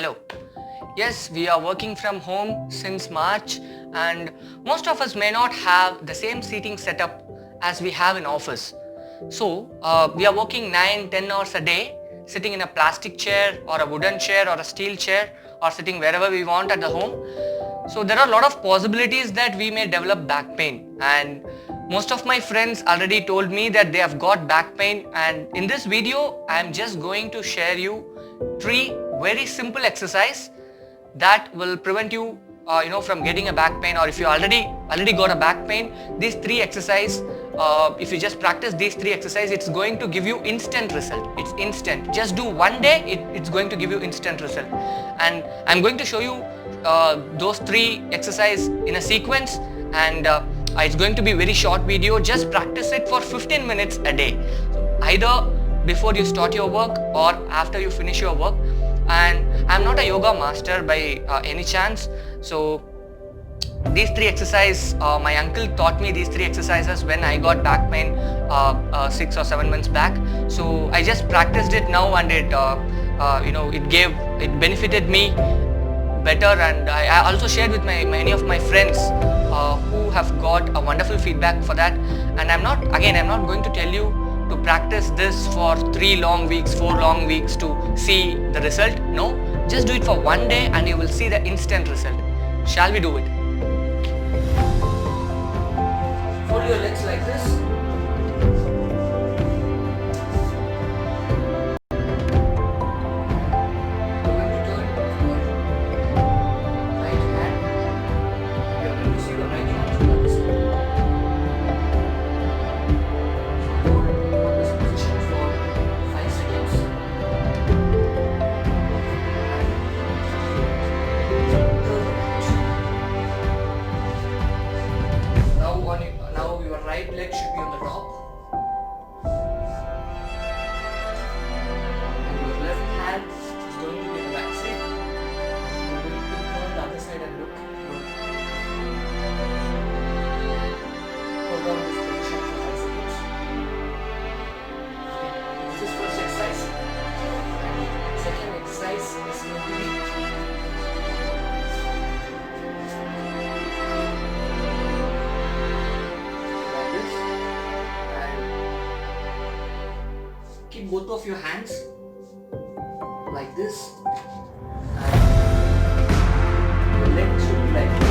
Hello. Yes, we are working from home since March, and most of us may not have the same seating setup as we have in office. So, we are working 9-10 hours a day, sitting in a plastic chair or a wooden chair or a steel chair, or sitting wherever we want at the home. So there are a lot of possibilities that we may develop back pain, and most of my friends already told me that they have got back pain, and in this video I am just going to share you 3 very simple exercise that will prevent you from getting a back pain. Or if you already got a back pain, these 3 exercise, if you just practice these 3 exercise, it's going to give you instant result. It's instant. Just do one day, it's going to give you instant result. And I'm going to show you those 3 exercise in a sequence, and it's going to be very short video. Just practice it for 15 minutes a day, so either before you start your work or after you finish your work. And I'm not a yoga master by any chance, so these 3 exercises, my uncle taught me these 3 exercises when I got back pain 6 or 7 months back. So I just practiced it now, and it benefited me better. And I also shared with many of my friends who have got a wonderful feedback for that. And I'm not going to tell you to practice this for 3 long weeks, 4 long weeks to see the result. No, just do it for one day and you will see the instant result. Shall we do it? Fold your legs like this. Now your right leg should be on the top, and your left hand is going to be in the back side. You're going to turn the other side and look. Hold on this position for 5 seconds. Okay. This is first exercise. And second exercise is going to be keep both of your hands like this, and your legs should be like this.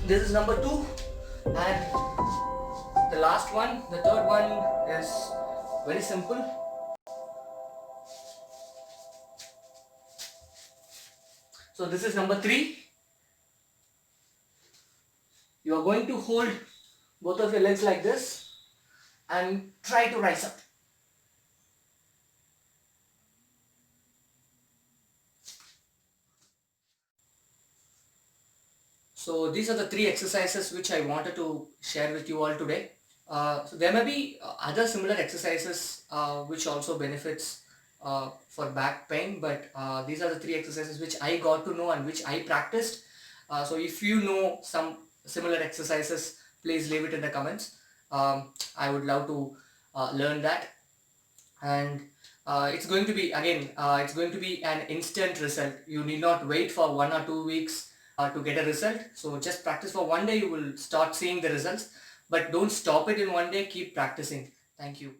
This is number 2, and the last one, the third one, is very simple. So this is number 3. You are going to hold both of your legs like this and try to rise up. So these are the 3 exercises which I wanted to share with you all today. So there may be other similar exercises which also benefits for back pain, but these are the 3 exercises which I got to know and which I practiced. So if you know some similar exercises, please leave it in the comments. I would love to learn that. And it's going to be it's going to be an instant result. You need not wait for 1 or 2 weeks to get a result. So just practice for one day, you will start seeing the results, but don't stop it in one day. Keep practicing. Thank you.